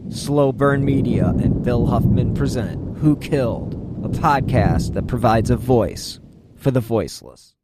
Slow Burn Media and Bill Huffman present Who Killed, a podcast that provides a voice for the voiceless.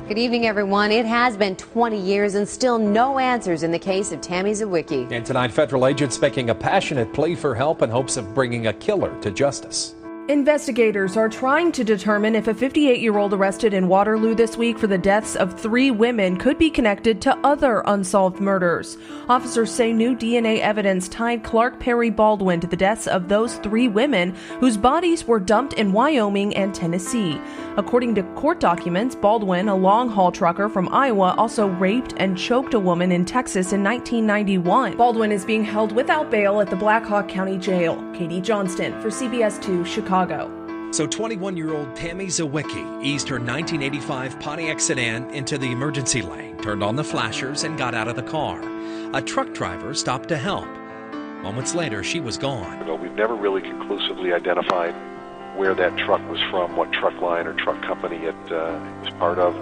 Good evening, everyone. It has been 20 years and still no answers in the case of Tammy Zywicki. And tonight, federal agents making a passionate plea for help in hopes of bringing a killer to justice. Investigators are trying to determine if a 58-year-old arrested in Waterloo this week for the deaths of 3 women could be connected to other unsolved murders. Officers say new DNA evidence tied Clark Perry Baldwin to the deaths of those 3 women whose bodies were dumped in Wyoming and Tennessee. According to court documents, Baldwin, a long-haul trucker from Iowa, also raped and choked a woman in Texas in 1991. Baldwin is being held without bail at the Black Hawk County Jail. Katie Johnston for CBS 2 Chicago. So 21-year-old Tammy Zywicki eased her 1985 Pontiac sedan into the emergency lane, turned on the flashers, and got out of the car. A truck driver stopped to help. Moments later, she was gone. We've never really conclusively identified where that truck was from, what truck line or truck company it was part of.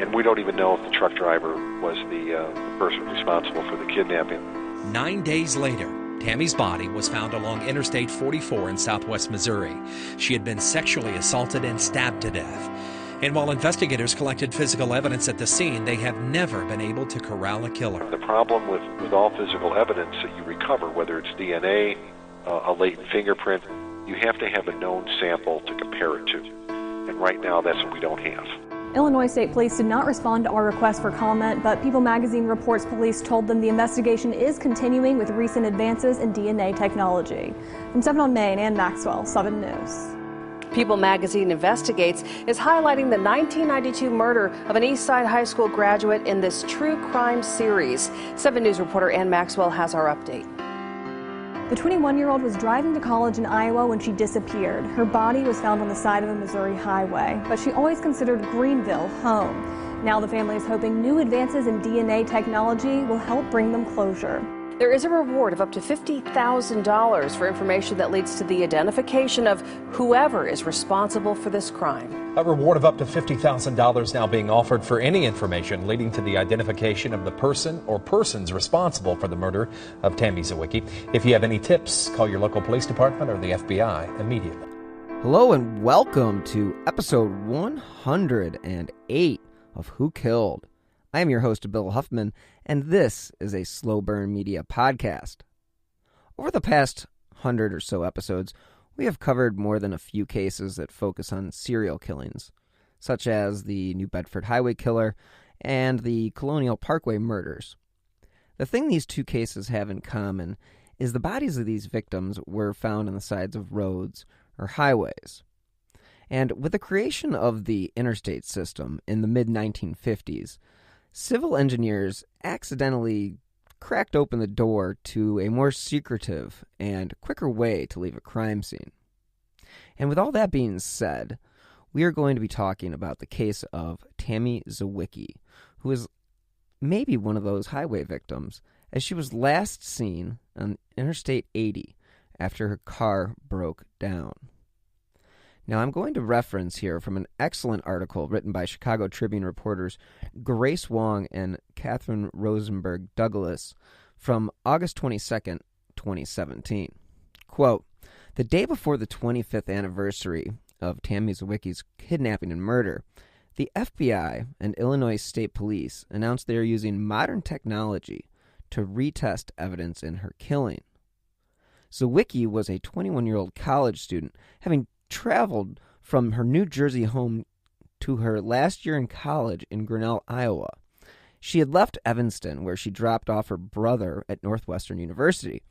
And we don't even know if the truck driver was the person responsible for the kidnapping. 9 days later, Tammy's body was found along Interstate 44 in southwest Missouri. She had been sexually assaulted and stabbed to death. And while investigators collected physical evidence at the scene, they have never been able to corral a killer. The problem with all physical evidence that you recover, whether it's DNA, a latent fingerprint, you have to have a known sample to compare it to. And right now, that's what we don't have. Illinois State Police did not respond to our request for comment, but People magazine reports police told them the investigation is continuing with recent advances in DNA technology. From 7 on Main and Maxwell, 7 News. People magazine investigates is highlighting the 1992 murder of an Eastside High School graduate in this true crime series. 7 News reporter Ann Maxwell has our update. The 21-year-old was driving to college in Iowa when she disappeared. Her body was found on the side of a Missouri highway, but she always considered Greenville home. Now the family is hoping new advances in DNA technology will help bring them closure. There is a reward of up to $50,000 for information that leads to the identification of whoever is responsible for this crime. A reward of up to $50,000 now being offered for any information leading to the identification of the person or persons responsible for the murder of Tammy Zywicki. If you have any tips, call your local police department or the FBI immediately. Hello and welcome to episode 108 of Who Killed. I am your host, Bill Huffman, and this is a Slow Burn Media podcast. Over the past 100 or so episodes, we have covered more than a few cases that focus on serial killings, such as the New Bedford Highway killer and the Colonial Parkway murders. The thing these two cases have in common is the bodies of these victims were found on the sides of roads or highways. And with the creation of the interstate system in the mid-1950s, civil engineers accidentally cracked open the door to a more secretive and quicker way to leave a crime scene. And with all that being said, we are going to be talking about the case of Tammy Zywicki, who is maybe one of those highway victims, as she was last seen on Interstate 80 after her car broke down. Now, I'm going to reference here from an excellent article written by Chicago Tribune reporters Grace Wong and Catherine Rosenberg Douglas from August 22nd, 2017. Quote, "The day before the 25th anniversary of Tammy Zywicki's kidnapping and murder, the FBI and Illinois State Police announced they are using modern technology to retest evidence in her killing. Zywicki was a 21-year-old college student, having traveled from her New Jersey home to her last year in college in Grinnell, Iowa. She had left Evanston, where she dropped off her brother at Northwestern University,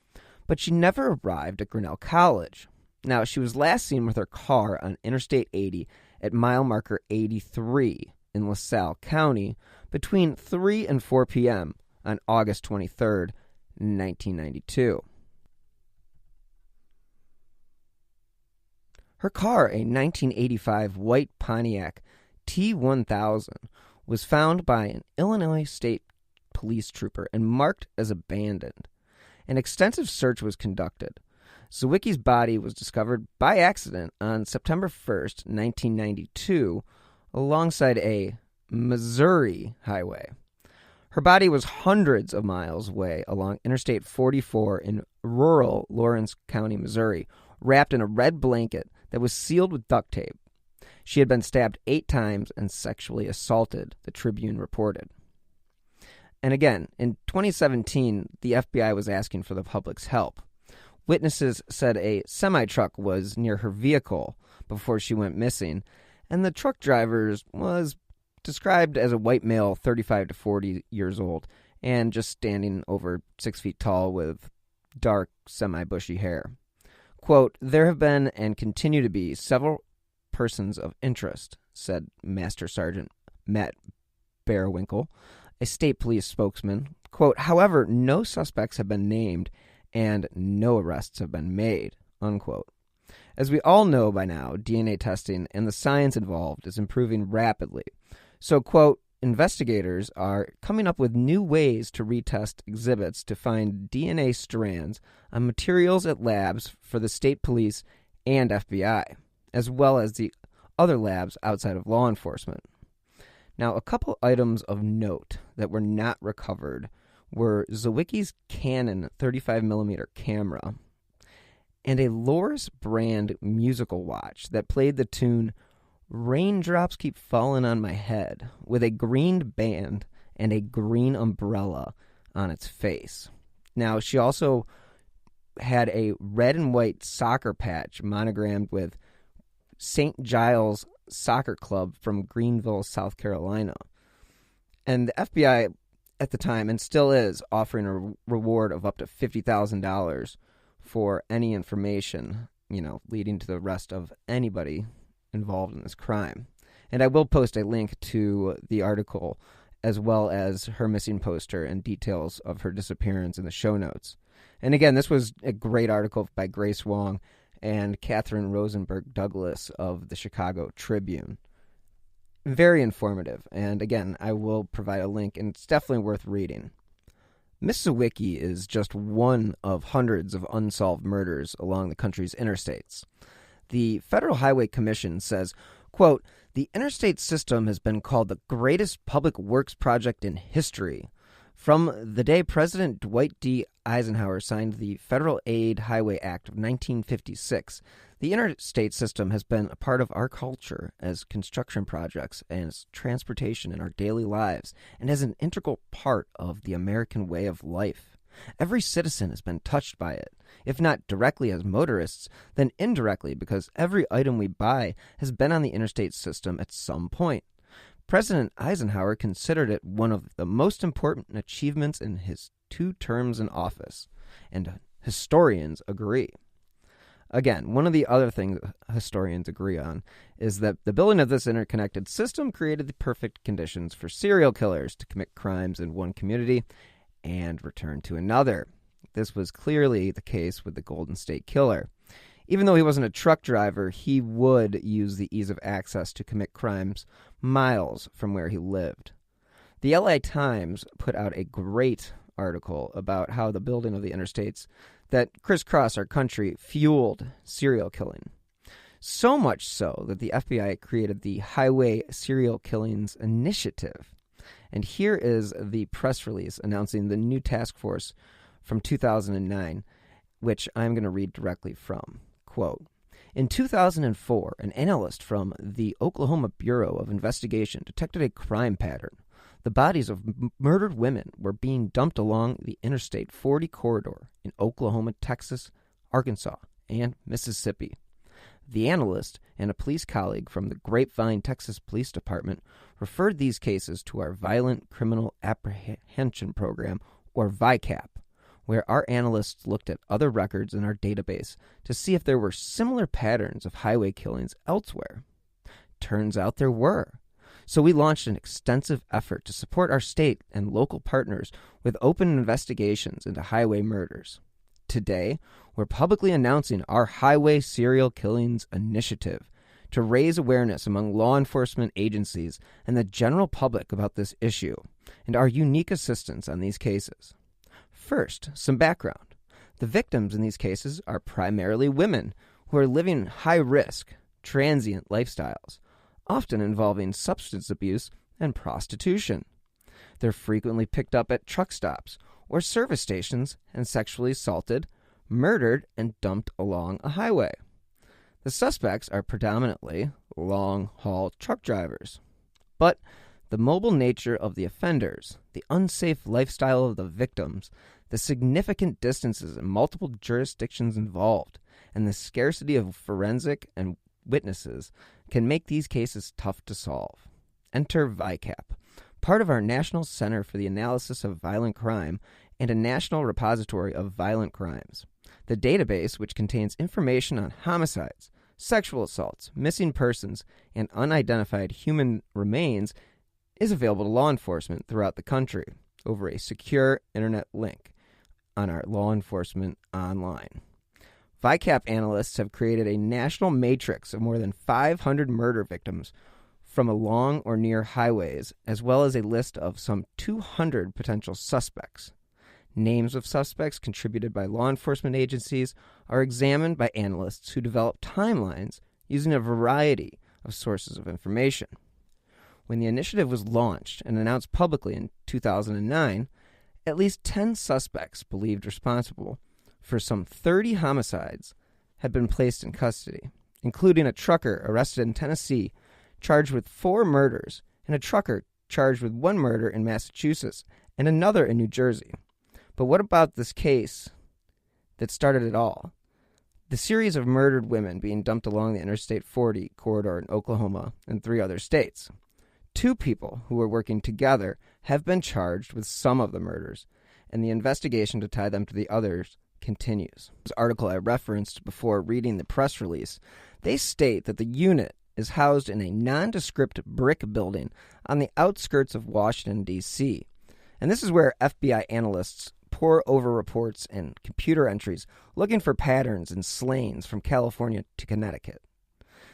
but she never arrived at Grinnell College. Now, she was last seen with her car on Interstate 80 at mile marker 83 in LaSalle County between 3 and 4 p.m. on August 23rd, 1992. Her car, a 1985 white Pontiac T1000, was found by an Illinois State Police trooper and marked as abandoned. An extensive search was conducted. Zywicki's body was discovered by accident on September 1st, 1992, alongside a Missouri highway. Her body was hundreds of miles away along Interstate 44 in rural Lawrence County, Missouri, wrapped in a red blanket that was sealed with duct tape. She had been stabbed 8 times and sexually assaulted, the Tribune reported. And again, in 2017, the FBI was asking for the public's help. Witnesses said a semi-truck was near her vehicle before she went missing, and the truck driver was described as a white male, 35 to 40 years old, and just standing over 6 feet tall with dark, semi-bushy hair. Quote, "There have been and continue to be several persons of interest," said Master Sergeant Matt Bearwinkle, a state police spokesman. Quote, "However, no suspects have been named and no arrests have been made," unquote. As we all know by now, DNA testing and the science involved is improving rapidly. So, quote, "Investigators are coming up with new ways to retest exhibits to find DNA strands on materials at labs for the state police and FBI, as well as the other labs outside of law enforcement." Now, a couple items of note that were not recovered were Zywicki's Canon 35mm camera and a Loris brand musical watch that played the tune "Raindrops Keep Falling on My Head" with a green band and a green umbrella on its face. Now, she also had a red and white soccer patch monogrammed with St. Giles Soccer Club from Greenville, South Carolina. And the FBI at the time, and still is, offering a reward of up to $50,000 for any information, leading to the arrest of anybody involved in this crime. And I will post a link to the article as well as her missing poster and details of her disappearance in the show notes. And again, this was a great article by Grace Wong and Catherine Rosenberg Douglas of the Chicago Tribune. Very informative. And again, I will provide a link, and it's definitely worth reading. Miss Zywicki is just one of hundreds of unsolved murders along the country's interstates. The Federal Highway Commission says, quote, "The interstate system has been called the greatest public works project in history. From the day President Dwight D. Eisenhower signed the Federal Aid Highway Act of 1956, the interstate system has been a part of our culture as construction projects and as transportation in our daily lives, and as an integral part of the American way of life. Every citizen has been touched by it, if not directly as motorists, then indirectly because every item we buy has been on the interstate system at some point. President Eisenhower considered it one of the most important achievements in his 2 terms in office, and historians agree." Again, one of the other things historians agree on is that the building of this interconnected system created the perfect conditions for serial killers to commit crimes in one community and return to another. This was clearly the case with the Golden State Killer. Even though he wasn't a truck driver, he would use the ease of access to commit crimes miles from where he lived. The LA Times put out a great article about how the building of the interstates that crisscross our country fueled serial killing. So much so that the FBI created the Highway Serial Killings Initiative. And here is the press release announcing the new task force from 2009, which I'm going to read directly from. Quote, "In 2004, an analyst from the Oklahoma Bureau of Investigation detected a crime pattern. The bodies of murdered women were being dumped along the Interstate 40 corridor in Oklahoma, Texas, Arkansas, and Mississippi. The analyst and a police colleague from the Grapevine, Texas Police Department referred these cases to our Violent Criminal Apprehension Program, or VICAP, where our analysts looked at other records in our database to see if there were similar patterns of highway killings elsewhere. Turns out there were. So we launched an extensive effort to support our state and local partners with open investigations into highway murders. Today, we're publicly announcing our Highway Serial Killings Initiative to raise awareness among law enforcement agencies and the general public about this issue and our unique assistance on these cases. First, some background. The victims in these cases are primarily women who are living high-risk, transient lifestyles, often involving substance abuse and prostitution. They're frequently picked up at truck stops or service stations and sexually assaulted, murdered, and dumped along a highway. The suspects are predominantly long-haul truck drivers. But the mobile nature of the offenders, the unsafe lifestyle of the victims, the significant distances and multiple jurisdictions involved, and the scarcity of forensic and witnesses can make these cases tough to solve. Enter VICAP, part of our National Center for the Analysis of Violent Crime and a national repository of violent crimes. The database, which contains information on homicides, sexual assaults, missing persons, and unidentified human remains, is available to law enforcement throughout the country over a secure internet link on our Law Enforcement Online. VICAP analysts have created a national matrix of more than 500 murder victims from along or near highways, as well as a list of some 200 potential suspects. Names of suspects contributed by law enforcement agencies are examined by analysts who develop timelines using a variety of sources of information. When the initiative was launched and announced publicly in 2009, at least 10 suspects believed responsible for some 30 homicides had been placed in custody, including a trucker arrested in Tennessee charged with 4 murders and a trucker charged with 1 murder in Massachusetts and another in New Jersey. But what about this case that started it all? The series of murdered women being dumped along the Interstate 40 corridor in Oklahoma and 3 other states. 2 people who were working together have been charged with some of the murders, and the investigation to tie them to the others continues. This article I referenced before reading the press release, they state that the unit is housed in a nondescript brick building on the outskirts of Washington, D.C., and this is where FBI analysts pore over reports and computer entries looking for patterns and slayings from California to Connecticut.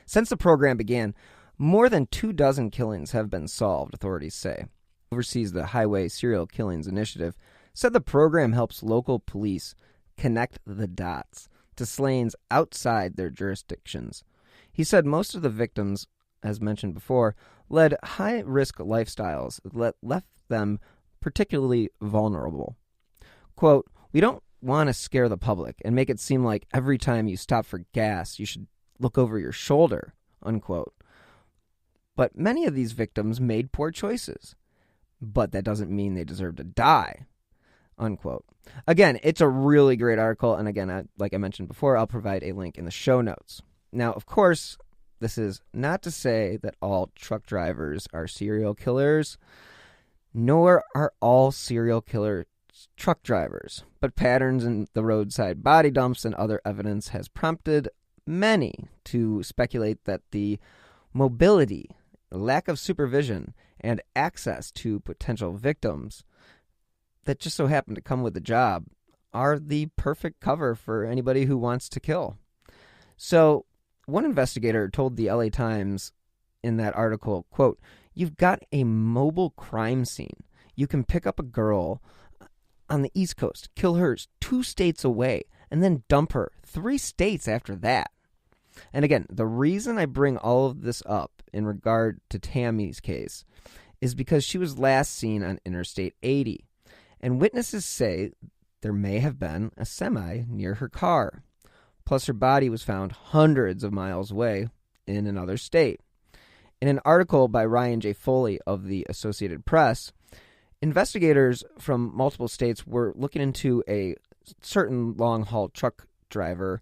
Since the program began, more than 24 killings have been solved, authorities say. Oversees the Highway Serial Killings Initiative said the program helps local police connect the dots to slayings outside their jurisdictions. He said most of the victims, as mentioned before, led high-risk lifestyles that left them particularly vulnerable. Quote, "We don't want to scare the public and make it seem like every time you stop for gas, you should look over your shoulder," unquote. But many of these victims made poor choices. But that doesn't mean they deserve to die, unquote. Again, it's a really great article, and again, like I mentioned before, I'll provide a link in the show notes. Now, of course, this is not to say that all truck drivers are serial killers, nor are all serial killers truck drivers, but patterns in the roadside body dumps and other evidence has prompted many to speculate that the mobility, lack of supervision, and access to potential victims that just so happen to come with the job are the perfect cover for anybody who wants to kill. So one investigator told the LA Times in that article, quote, "You've got a mobile crime scene. You can pick up a girl on the East Coast, kill her 2 states away, and then dump her 3 states after that." And again, the reason I bring all of this up in regard to Tammy's case is because she was last seen on Interstate 80, and witnesses say there may have been a semi near her car. Plus, her body was found hundreds of miles away in another state. In an article by Ryan J. Foley of the Associated Press, investigators from multiple states were looking into a certain long-haul truck driver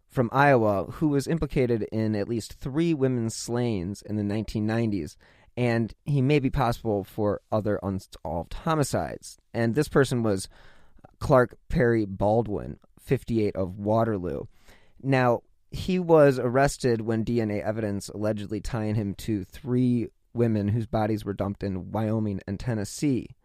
from Iowa who was implicated in at least 3 women's slayings in the 1990s, and he may be possible for other unsolved homicides. And this person was Clark Perry Baldwin, 58, of Waterloo. Now, he was arrested when DNA evidence allegedly tying him to 3 women whose bodies were dumped in Wyoming and Tennessee.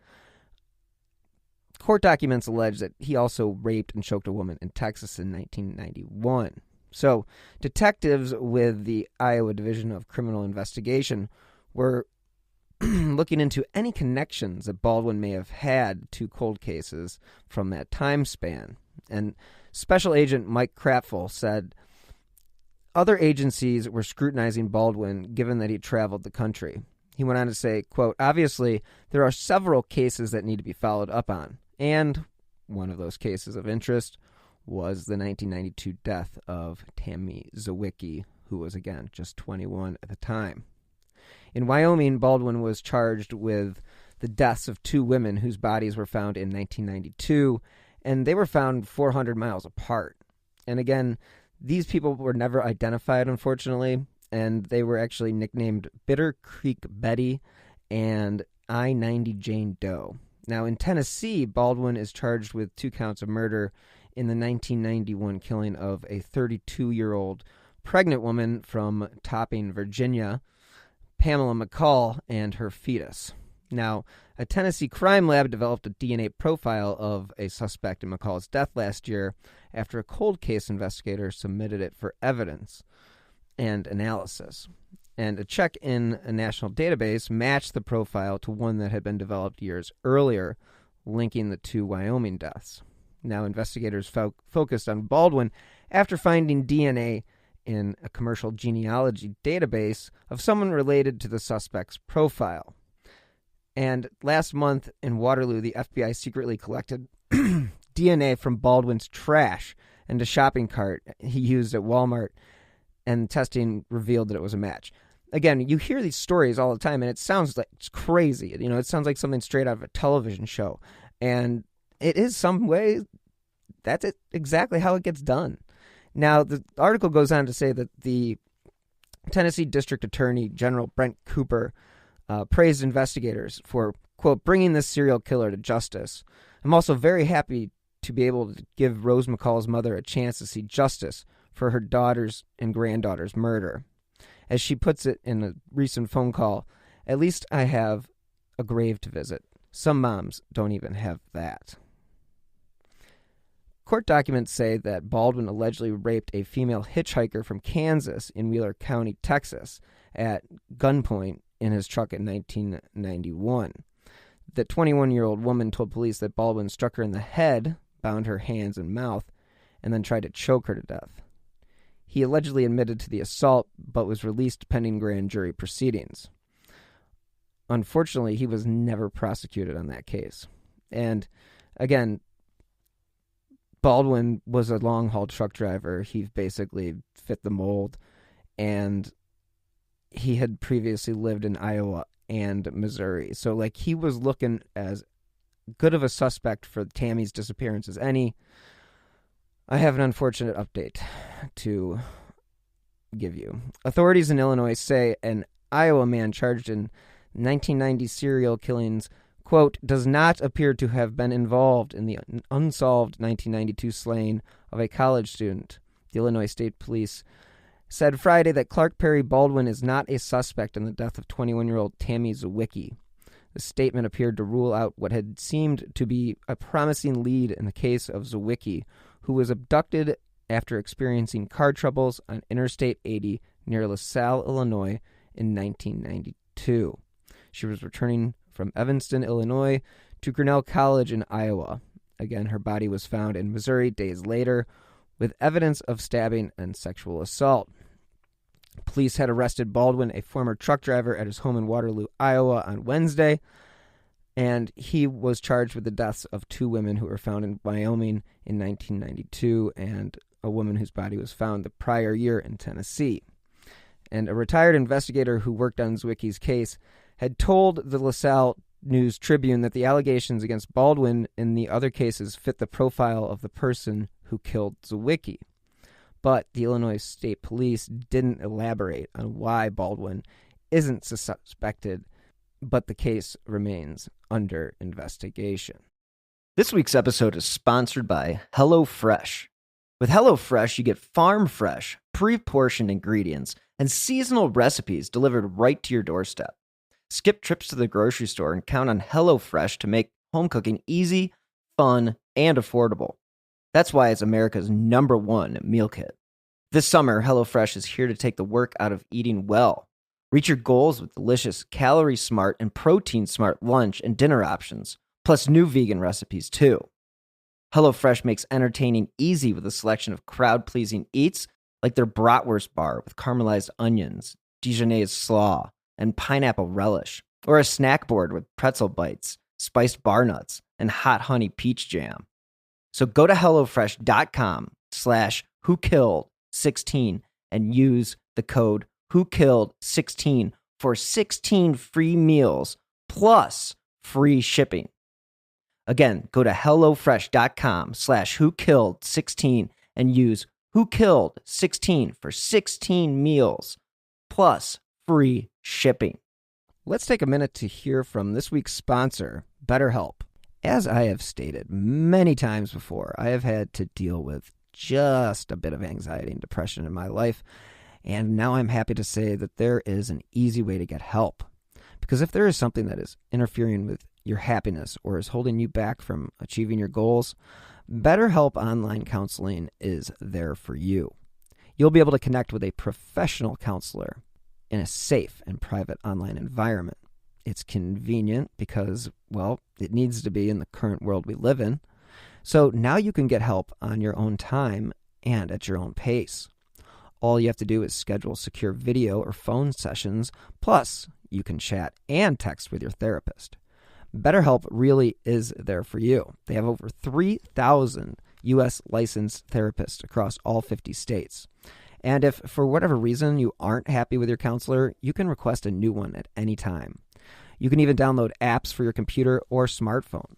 Court documents allege that he also raped and choked a woman in Texas in 1991. So, detectives with the Iowa Division of Criminal Investigation were looking into any connections that Baldwin may have had to cold cases from that time span. And Special Agent Mike Kraftful said other agencies were scrutinizing Baldwin given that he traveled the country. He went on to say, quote, "Obviously, there are several cases that need to be followed up on, and one of those cases of interest was the 1992 death of Tammy Zywicki, who was, again, just 21 at the time." In Wyoming, Baldwin was charged with the deaths of two women whose bodies were found in 1992, and they were found 400 miles apart. And again, these people were never identified, unfortunately, and they were actually nicknamed Bitter Creek Betty and I-90 Jane Doe. Now, in Tennessee, Baldwin is charged with 2 counts of murder in the 1991 killing of a 32-year-old pregnant woman from Topping, Virginia, Pamela McCall, and her fetus. Now, a Tennessee crime lab developed a DNA profile of a suspect in McCall's death last year after a cold case investigator submitted it for evidence and analysis. And a check in a national database matched the profile to one that had been developed years earlier, linking the 2 Wyoming deaths. Now, investigators focused on Baldwin after finding DNA in a commercial genealogy database of someone related to the suspect's profile. And last month in Waterloo, the FBI secretly collected DNA from Baldwin's trash and a shopping cart he used at Walmart, and testing revealed that it was a match. Again, you hear these stories all the time, and it sounds like it's crazy. You know, it sounds like something straight out of a television show. And it is some way, that's exactly how it gets done. Now, the article goes on to say that the Tennessee District Attorney General Brent Cooper praised investigators for, quote, bringing this serial killer to justice. I'm also very happy to be able to give Rose McCall's mother a chance to see justice for her daughter's and granddaughter's murder. As she puts it in a recent phone call, "At least I have a grave to visit. Some moms don't even have that." Court documents say that Baldwin allegedly raped a female hitchhiker from Kansas in Wheeler County, Texas, at gunpoint in his truck in 1991. The 21-year-old woman told police that Baldwin struck her in the head, bound her hands and mouth, and then tried to choke her to death. He allegedly admitted to the assault, but was released pending grand jury proceedings. Unfortunately, he was never prosecuted on that case. And again, Baldwin was a long-haul truck driver. He basically fit the mold, and he had previously lived in Iowa and Missouri. So, like, he was looking as good of a suspect for Tammy's disappearance as any. I have an unfortunate update to give you. Authorities in Illinois say an Iowa man charged in 1990 serial killings, quote, does not appear to have been involved in the unsolved 1992 slaying of a college student. The Illinois State Police said Friday that Clark Perry Baldwin is not a suspect in the death of 21-year-old Tammy Zywicki. The statement appeared to rule out what had seemed to be a promising lead in the case of Zywicki, who was abducted after experiencing car troubles on Interstate 80 near LaSalle, Illinois in 1992. She was returning from Evanston, Illinois to Grinnell College in Iowa. Again, her body was found in Missouri days later with evidence of stabbing and sexual assault. Police had arrested Baldwin, a former truck driver, at his home in Waterloo, Iowa on Wednesday, and he was charged with the deaths of 2 women who were found in Wyoming in 1992 and a woman whose body was found the prior year in Tennessee. And a retired investigator who worked on Zywicki's case had told the LaSalle News-Tribune that the allegations against Baldwin in the other cases fit the profile of the person who killed Zywicki. But the Illinois State Police didn't elaborate on why Baldwin isn't suspected, but the case remains under investigation. This week's episode is sponsored by HelloFresh. With HelloFresh, you get farm-fresh, pre-portioned ingredients and seasonal recipes delivered right to your doorstep. Skip trips to the grocery store and count on HelloFresh to make home cooking easy, fun, and affordable. That's why it's America's #1 meal kit. This summer, HelloFresh is here to take the work out of eating well. Reach your goals with delicious, calorie-smart, and protein-smart lunch and dinner options, plus new vegan recipes, too. HelloFresh makes entertaining easy with a selection of crowd-pleasing eats like their bratwurst bar with caramelized onions, Dijonnaise slaw, and pineapple relish, or a snack board with pretzel bites, spiced bar nuts, and hot honey peach jam. So go to HelloFresh.com/whokilled16 and use the code whokilled16 for 16 free meals plus free shipping. Again, go to HelloFresh.com/whokilled16 and use whokilled16 for 16 meals plus free shipping. Let's take a minute to hear from this week's sponsor, BetterHelp. As I have stated many times before, I have had to deal with just a bit of anxiety and depression in my life, and now I'm happy to say that there is an easy way to get help. Because if there is something that is interfering with your happiness or is holding you back from achieving your goals, BetterHelp Online Counseling is there for you. You'll be able to connect with a professional counselor in a safe and private online environment. It's convenient because, well, it needs to be in the current world we live in. So now you can get help on your own time and at your own pace. All you have to do is schedule secure video or phone sessions, plus you can chat and text with your therapist. BetterHelp really is there for you. They have over 3,000 U.S. licensed therapists across all 50 states. And if, for whatever reason, you aren't happy with your counselor, you can request a new one at any time. You can even download apps for your computer or smartphone.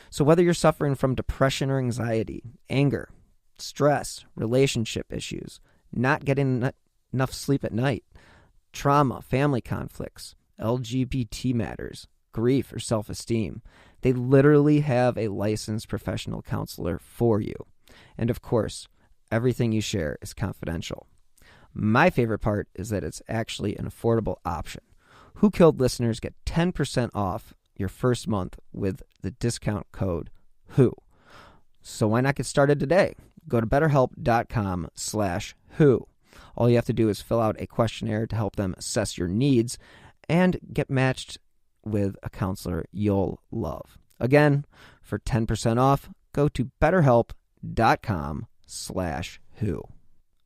So whether you're suffering from depression or anxiety, anger, stress, relationship issues, not getting enough sleep at night, trauma, family conflicts, LGBT matters, grief, or self-esteem, they literally have a licensed professional counselor for you. And of course, everything you share is confidential. My favorite part is that it's actually an affordable option. Who Killed listeners get 10% off your first month with the discount code WHO. So why not get started today? Go to BetterHelp.com/WHO. All you have to do is fill out a questionnaire to help them assess your needs and get matched with a counselor you'll love. Again, for 10% off, go to BetterHelp.com/WHO.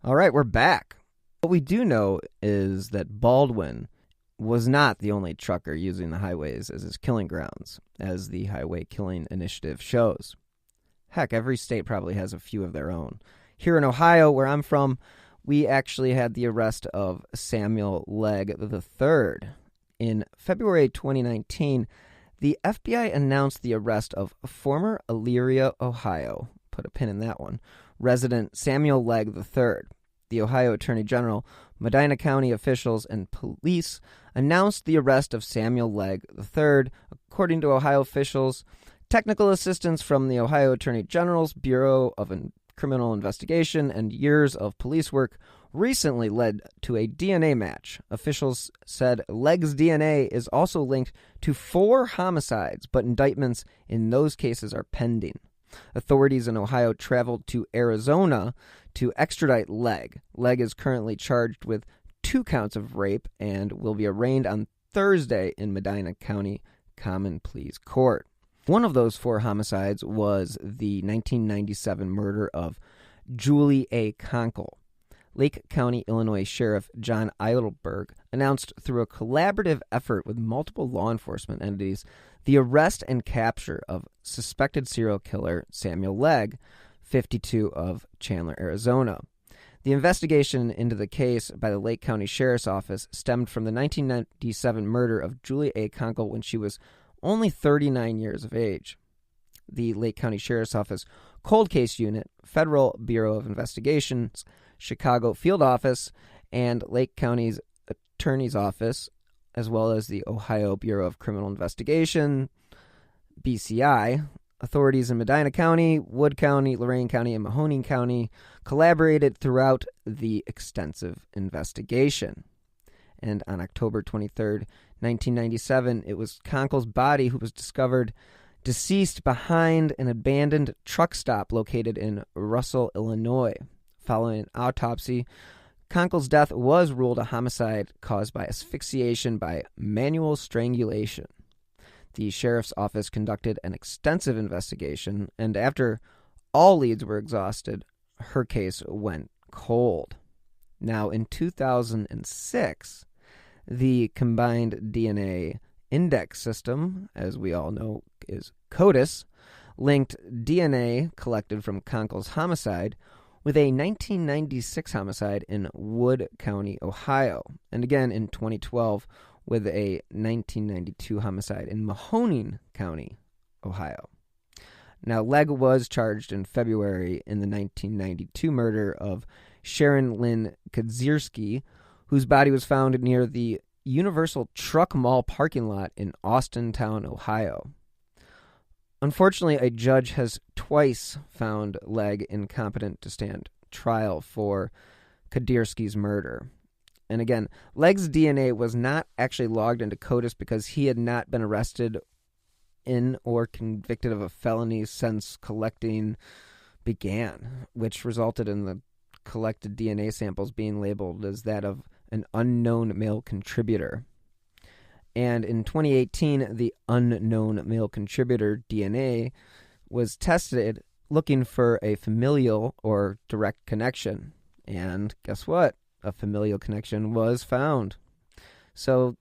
All right, we're back. What we do know is that Baldwin was not the only trucker using the highways as his killing grounds, as the Highway Killing Initiative shows. Heck, every state probably has a few of their own. Here in Ohio, where I'm from, we actually had the arrest of Samuel Legg III. In February 2019, the FBI announced the arrest of former Elyria, Ohio, put a pin in that one, resident Samuel Legg III. The Ohio Attorney General, Medina County officials, and police announced the arrest of Samuel Legg III. According to Ohio officials, technical assistance from the Ohio Attorney General's Bureau of Criminal Investigation and years of police work recently led to a DNA match. Officials said Legg's DNA is also linked to 4 homicides, but indictments in those cases are pending. Authorities in Ohio traveled to Arizona to extradite Legg. Legg is currently charged with 2 counts of rape and will be arraigned on Thursday in Medina County Common Pleas Court. One of those 4 homicides was the 1997 murder of Julie A. Conkle. Lake County, Illinois Sheriff John Eidelberg announced through a collaborative effort with multiple law enforcement entities the arrest and capture of suspected serial killer Samuel Legg, 52, of Chandler, Arizona. The investigation into the case by the Lake County Sheriff's Office stemmed from the 1997 murder of Julie A. Conkle when she was only 39 years of age. The Lake County Sheriff's Office Cold Case Unit, Federal Bureau of Investigations, Chicago Field Office, and Lake County's Attorney's Office, as well as the Ohio Bureau of Criminal Investigation, BCI, authorities in Medina County, Wood County, Lorain County, and Mahoning County collaborated throughout the extensive investigation. And on October 23rd, 1997, it was Conkle's body who was discovered deceased behind an abandoned truck stop located in Russell, Illinois. Following an autopsy, Conkle's death was ruled a homicide caused by asphyxiation by manual strangulation. The sheriff's office conducted an extensive investigation, and after all leads were exhausted, her case went cold. Now, in 2006, The Combined DNA Index System, as we all know, is CODIS, linked DNA collected from Conkle's homicide with a 1996 homicide in Wood County, Ohio, and again in 2012 with a 1992 homicide in Mahoning County, Ohio. Now, Legg was charged in February in the 1992 murder of Sharon Lynn Kadzierski, whose body was found near the Universal Truck Mall parking lot in Austintown, Ohio. Unfortunately, a judge has twice found Legg incompetent to stand trial for Kadzierski's murder. And again, Legg's DNA was not actually logged into CODIS because he had not been arrested in or convicted of a felony since collecting began, which resulted in the collected DNA samples being labeled as that of an unknown male contributor. And in 2018, the unknown male contributor DNA was tested looking for a familial or direct connection. And guess what? A familial connection was found. So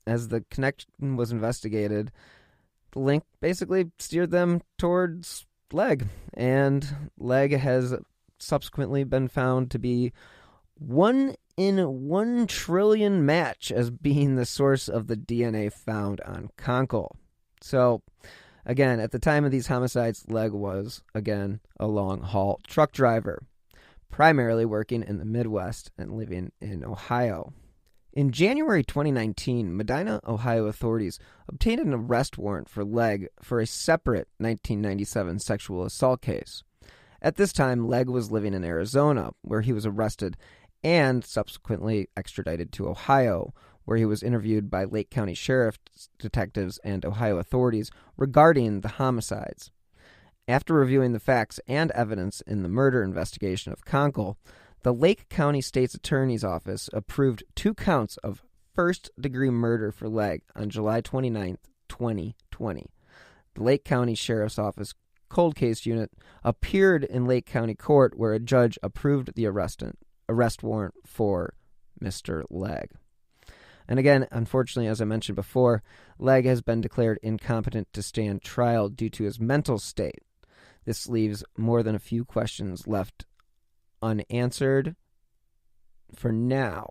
as the connection was investigated, the link basically steered them towards Legg. And Legg has subsequently been found to be 1 in 1 trillion match as being the source of the DNA found on Conkle. So, again, at the time of these homicides, Legg was, again, a long-haul truck driver, primarily working in the Midwest and living in Ohio. In January 2019, Medina, Ohio authorities obtained an arrest warrant for Legg for a separate 1997 sexual assault case. At this time, Legg was living in Arizona, where he was arrested and subsequently extradited to Ohio, where he was interviewed by Lake County Sheriff detectives and Ohio authorities regarding the homicides. After reviewing the facts and evidence in the murder investigation of Conkle, the Lake County State's Attorney's Office approved 2 counts of first-degree murder for Legg on July 29, 2020. The Lake County Sheriff's Office Cold Case Unit appeared in Lake County Court, where a judge approved the arrest warrant for Mr. Legg. And again, unfortunately, as I mentioned before, Legg has been declared incompetent to stand trial due to his mental state. This leaves more than a few questions left unanswered for now.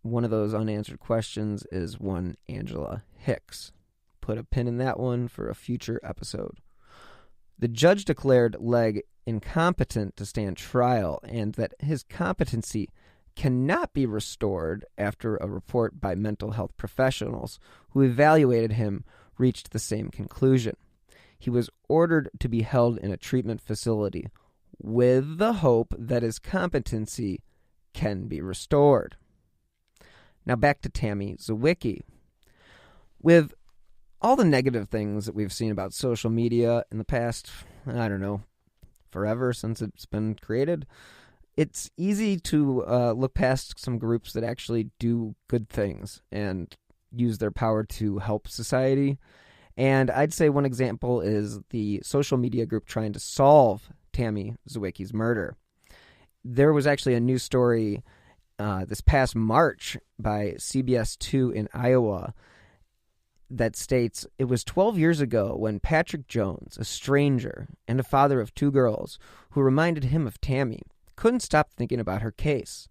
One of those unanswered questions is one Angela Hicks. Put a pin in that one for a future episode. The judge declared Legg incompetent to stand trial and that his competency cannot be restored after a report by mental health professionals who evaluated him reached the same conclusion. He was ordered to be held in a treatment facility with the hope that his competency can be restored. Now back to Tammy Zywicki. With all the negative things that we've seen about social media in the past, forever since it's been created, it's easy to look past some groups that actually do good things and use their power to help society. And I'd say one example is the social media group trying to solve Tammy Zywicki's murder. There was actually a news story this past March by CBS 2 in Iowa that states it was 12 years ago when Patrick Jones, a stranger and a father of 2 girls who reminded him of Tammy, couldn't stop thinking about her case.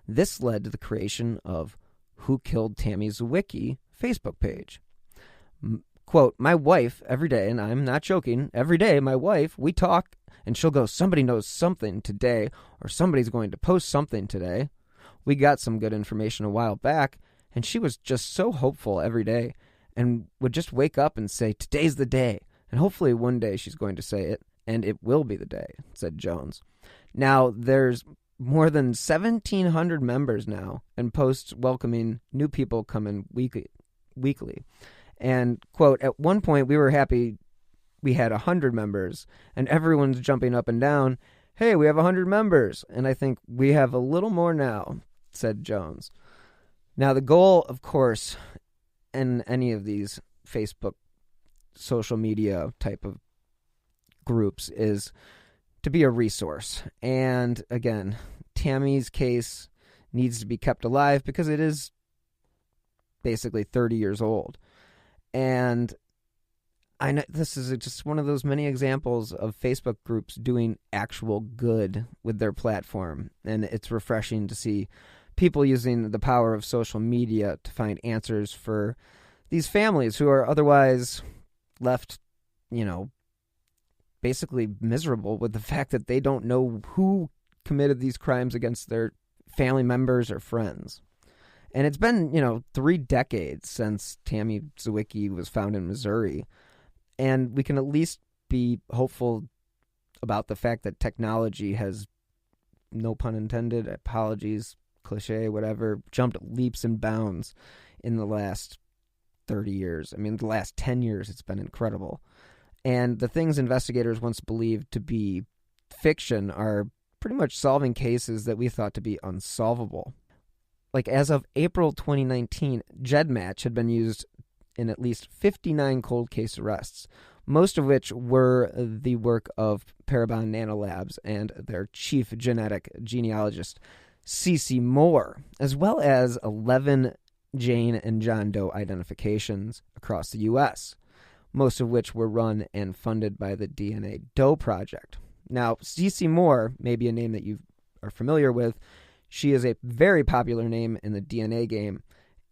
This led to the creation of Who Killed Tammy Zywicki Facebook page. Quote, my wife, every day, and I'm not joking, every day, my wife, we talk, and she'll go, somebody knows something today, or somebody's going to post something today. We got some good information a while back, and she was just so hopeful every day, and would just wake up and say, today's the day, and hopefully one day she's going to say it, and it will be the day, said Jones. Now, there's more than 1,700 members now, and posts welcoming new people come in weekly. And, quote, at one point we were happy we had 100 members, and everyone's jumping up and down, hey, we have 100 members, and I think we have a little more now, said Jones. Now, the goal, of course, in any of these Facebook social media type of groups is to be a resource. And, again, Tammy's case needs to be kept alive because it is basically 30 years old. And I know this is just one of those many examples of Facebook groups doing actual good with their platform. And it's refreshing to see people using the power of social media to find answers for these families who are otherwise left, basically miserable with the fact that they don't know who committed these crimes against their family members or friends. And it's been, 3 decades since Tammy Zywicki was found in Missouri. And we can at least be hopeful about the fact that technology has, no pun intended, apologies, cliche, whatever, jumped leaps and bounds in the last 30 years. I mean, the last 10 years, it's been incredible. And the things investigators once believed to be fiction are pretty much solving cases that we thought to be unsolvable. Like, as of April 2019, GEDmatch had been used in at least 59 cold case arrests, most of which were the work of Parabon Nanolabs and their chief genetic genealogist, Cece Moore, as well as 11 Jane and John Doe identifications across the U.S., most of which were run and funded by the DNA Doe Project. Now, Cece Moore may be a name that you are familiar with. She is a very popular name in the DNA game,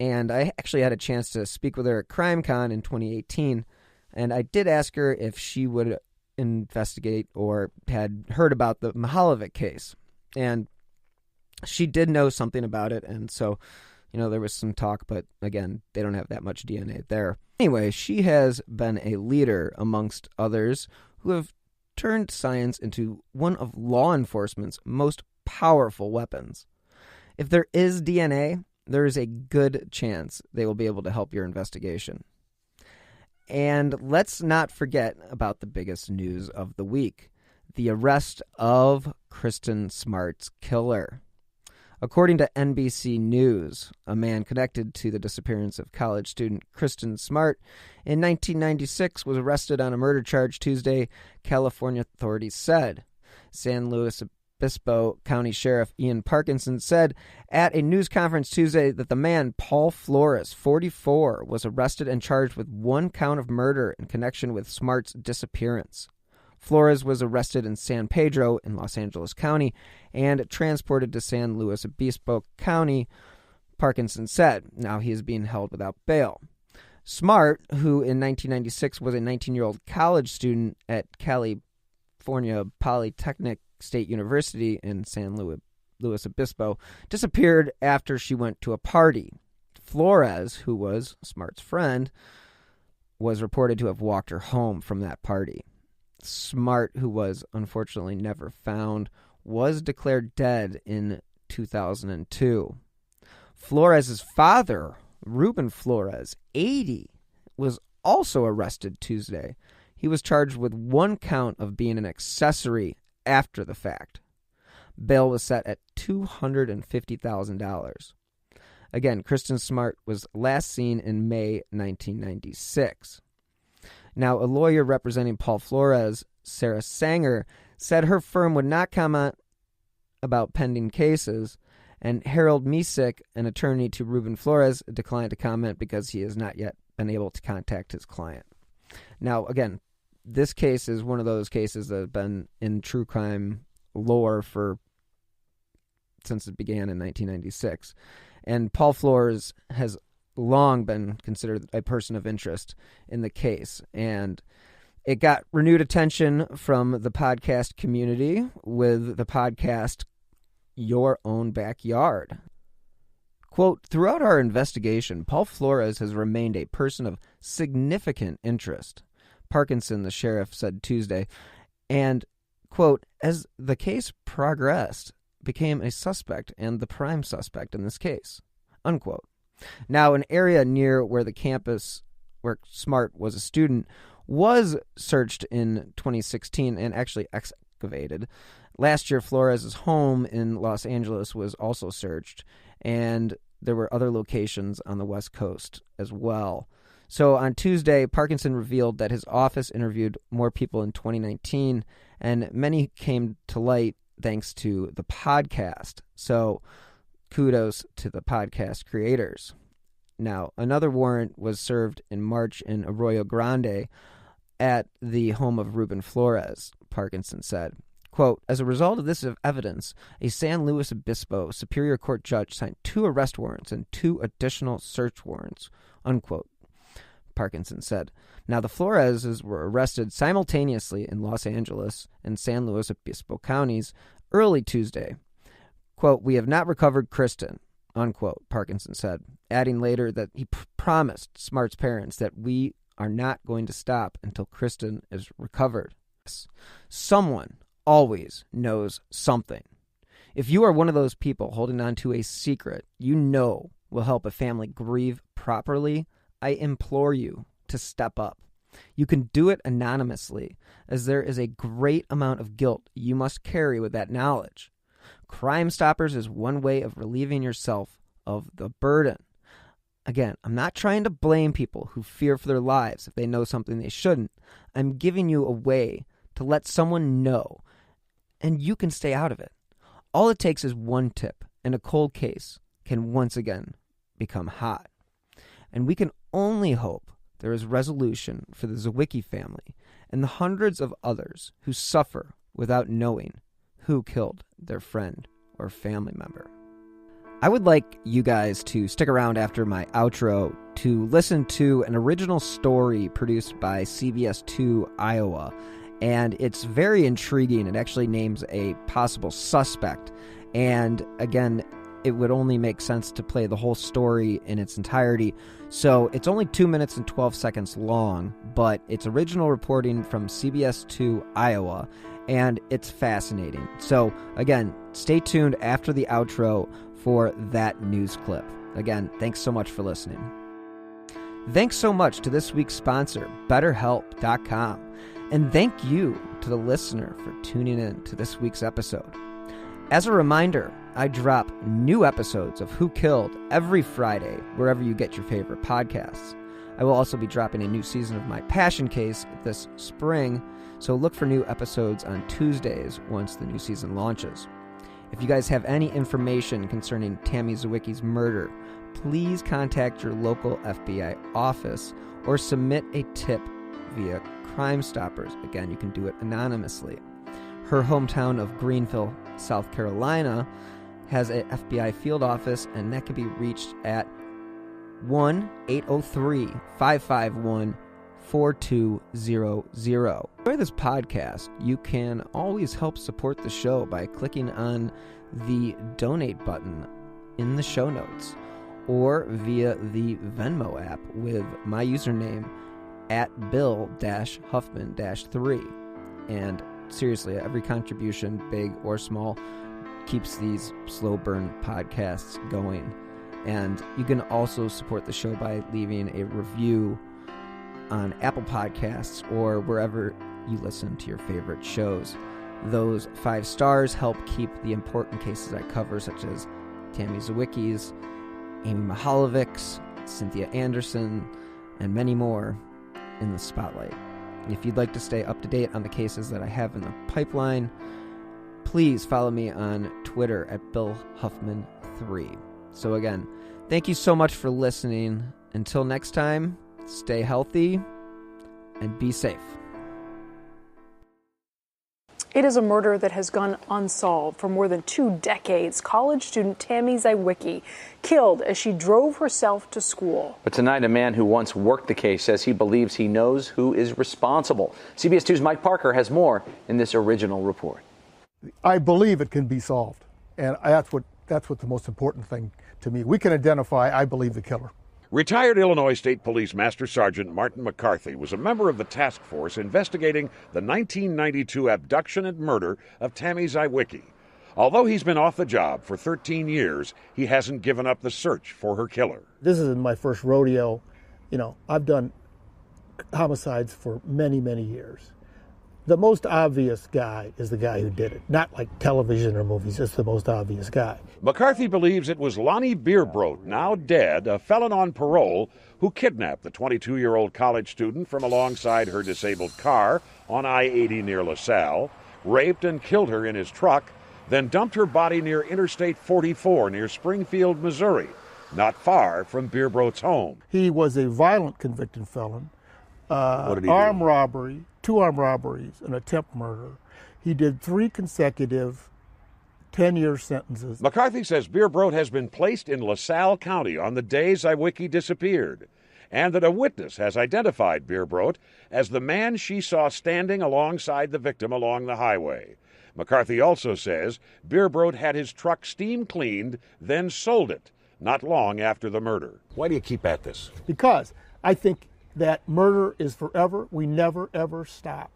and I actually had a chance to speak with her at CrimeCon in 2018, and I did ask her if she would investigate or had heard about the Mihalovic case, and she did know something about it, and so, there was some talk, but again, they don't have that much DNA there. Anyway, she has been a leader amongst others who have turned science into one of law enforcement's most powerful weapons. If there is DNA, there is a good chance they will be able to help your investigation. And let's not forget about the biggest news of the week, the arrest of Kristen Smart's killer. According to NBC News, a man connected to the disappearance of college student Kristen Smart in 1996 was arrested on a murder charge Tuesday, California authorities said. San Luis Obispo County Sheriff Ian Parkinson said at a news conference Tuesday that the man, Paul Flores, 44, was arrested and charged with 1 count of murder in connection with Smart's disappearance. Flores was arrested in San Pedro in Los Angeles County and transported to San Luis Obispo County, Parkinson said. Now he is being held without bail. Smart, who in 1996 was a 19-year-old college student at California Polytechnic State University in San Luis Obispo, disappeared after she went to a party. Flores, who was Smart's friend, was reported to have walked her home from that party. Smart, who was unfortunately never found, was declared dead in 2002. Flores' father, Ruben Flores, 80, was also arrested Tuesday. He was charged with 1 count of being an accessory after the fact. Bail was set at $250,000. Again, Kristen Smart was last seen in May 1996. Now, a lawyer representing Paul Flores, Sarah Sanger, said her firm would not comment about pending cases, and Harold Misick, an attorney to Ruben Flores, declined to comment because he has not yet been able to contact his client. Now, again, this case is one of those cases that have been in true crime lore since it began in 1996. And Paul Flores has long been considered a person of interest in the case. And it got renewed attention from the podcast community with the podcast Your Own Backyard. Quote, throughout our investigation, Paul Flores has remained a person of significant interest, Parkinson, the sheriff, said Tuesday. And, quote, as the case progressed, became a suspect and the prime suspect in this case, unquote. Now, an area near where the campus where Smart was a student was searched in 2016 and actually excavated. Last year, Flores' home in Los Angeles was also searched, and there were other locations on the West Coast as well. So on Tuesday, Parkinson revealed that his office interviewed more people in 2019, and many came to light thanks to the podcast. So kudos to the podcast creators. Now, another warrant was served in March in Arroyo Grande at the home of Ruben Flores, Parkinson said. Quote, as a result of this evidence, a San Luis Obispo Superior Court judge signed 2 arrest warrants and 2 additional search warrants, unquote, Parkinson said. Now, the Floreses were arrested simultaneously in Los Angeles and San Luis Obispo counties early Tuesday. Quote, we have not recovered Kristen, unquote, Parkinson said, adding later that he promised Smart's parents that we are not going to stop until Kristen is recovered. Someone always knows something. If you are one of those people holding on to a secret you know will help a family grieve properly, I implore you to step up. You can do it anonymously, as there is a great amount of guilt you must carry with that knowledge. Crime Stoppers is one way of relieving yourself of the burden. Again, I'm not trying to blame people who fear for their lives if they know something they shouldn't. I'm giving you a way to let someone know, and you can stay out of it. All it takes is one tip, and a cold case can once again become hot. And we can only hope there is resolution for the Zywicki family and the hundreds of others who suffer without knowing who killed their friend or family member. I would like you guys to stick around after my outro to listen to an original story produced by CBS 2 Iowa. And it's very intriguing. It actually names a possible suspect. And again, it would only make sense to play the whole story in its entirety. So it's only 2 minutes and 12 seconds long, but it's original reporting from CBS 2 Iowa, and it's fascinating. So again, stay tuned after the outro for that news clip. Again, thanks so much for listening. Thanks so much to this week's sponsor, BetterHelp.com. And thank you to the listener for tuning in to this week's episode. As a reminder, I drop new episodes of Who Killed every Friday, wherever you get your favorite podcasts. I will also be dropping a new season of My Passion Case this spring, so look for new episodes on Tuesdays once the new season launches. If you guys have any information concerning Tammy Zywicki's murder, please contact your local FBI office or submit a tip via Crime Stoppers. Again, you can do it anonymously. Her hometown of Greenville, South Carolina, has an FBI field office, and that can be reached at 1-803-551-4200. Enjoy this podcast. You can always help support the show by clicking on the donate button in the show notes or via the Venmo app with my username at Bill-Huffman-3. And seriously, every contribution, big or small, keeps these slow burn podcasts going. And you can also support the show by leaving a review on Apple Podcasts or wherever you listen to your favorite shows. Those 5 stars help keep the important cases I cover, such as Tammy Zywicki's, Amy Mihaljevich's, Cynthia Anderson, and many more, in the spotlight. If you'd like to stay up to date on the cases that I have in the pipeline, please follow me on Twitter at BillHuffman3. So again, thank you so much for listening. Until next time, stay healthy and be safe. It is a murder that has gone unsolved for more than 2 decades. College student Tammy Zywicki killed as she drove herself to school. But tonight, a man who once worked the case says he believes he knows who is responsible. CBS 2's Mike Parker has more in this original report. I believe it can be solved, and that's what the most important thing to me. We can identify, I believe, the killer. Retired Illinois State Police Master Sergeant Martin McCarthy was a member of the task force investigating the 1992 abduction and murder of Tammy Zywicki. Although he's been off the job for 13 years, he hasn't given up the search for her killer. This isn't my first rodeo. You know, I've done homicides for many, many years. The most obvious guy is the guy who did it. Not like television or movies, just the most obvious guy. McCarthy believes it was Lonnie Bierbrot, now dead, a felon on parole, who kidnapped the 22-year-old college student from alongside her disabled car on I-80 near LaSalle, raped and killed her in his truck, then dumped her body near Interstate 44 near Springfield, Missouri. not far from Bierbrot's home. He was a violent convicted felon. What did he armed do? robbery, 2 armed robberies, an attempt murder. He did 3 consecutive 10-year sentences. McCarthy says Bierbrot has been placed in LaSalle County on the day Zywicki disappeared, and that a witness has identified Bierbrot as the man she saw standing alongside the victim along the highway. McCarthy also says Bierbrot had his truck steam cleaned, then sold it, not long after the murder. Why do you keep at this? Because I think that murder is forever. We never, ever stop.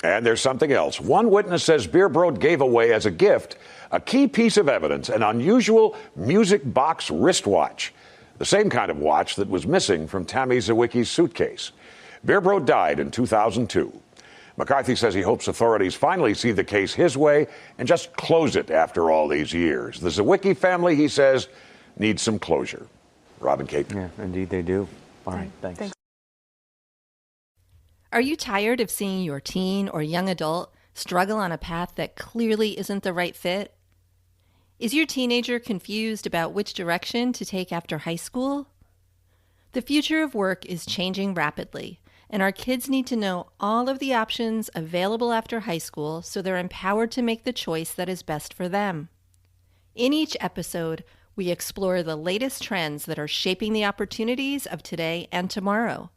And there's something else. One witness says Bierbrot gave away as a gift a key piece of evidence, an unusual music box wristwatch, the same kind of watch that was missing from Tammy Zywicki's suitcase. Bierbrot died in 2002. McCarthy says he hopes authorities finally see the case his way and just close it after all these years. The Zywicki family, he says, needs some closure. Robin Caton. Yeah, indeed they do. All right, thanks. Are you tired of seeing your teen or young adult struggle on a path that clearly isn't the right fit? Is your teenager confused about which direction to take after high school? The future of work is changing rapidly, and our kids need to know all of the options available after high school so they're empowered to make the choice that is best for them. In each episode, we explore the latest trends that are shaping the opportunities of today and tomorrow.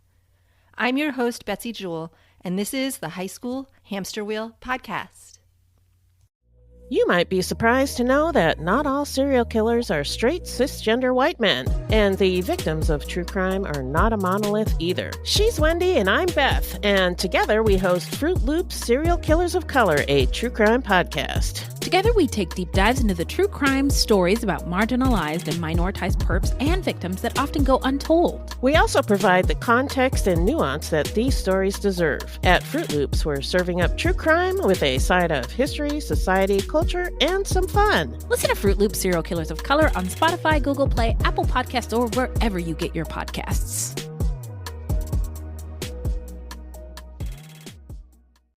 I'm your host, Betsy Jewell, and this is the High School Hamster Wheel Podcast. You might be surprised to know that not all serial killers are straight cisgender white men, and the victims of true crime are not a monolith either. She's Wendy and I'm Beth, and together we host Fruit Loops Serial Killers of Color, a true crime podcast. Together we take deep dives into the true crime stories about marginalized and minoritized perps and victims that often go untold. We also provide the context and nuance that these stories deserve. At Fruit Loops, we're serving up true crime with a side of history, society, culture, and some fun. Listen to Fruit Loops Serial Killers of Color on Spotify, Google Play, Apple Podcasts, or wherever you get your podcasts.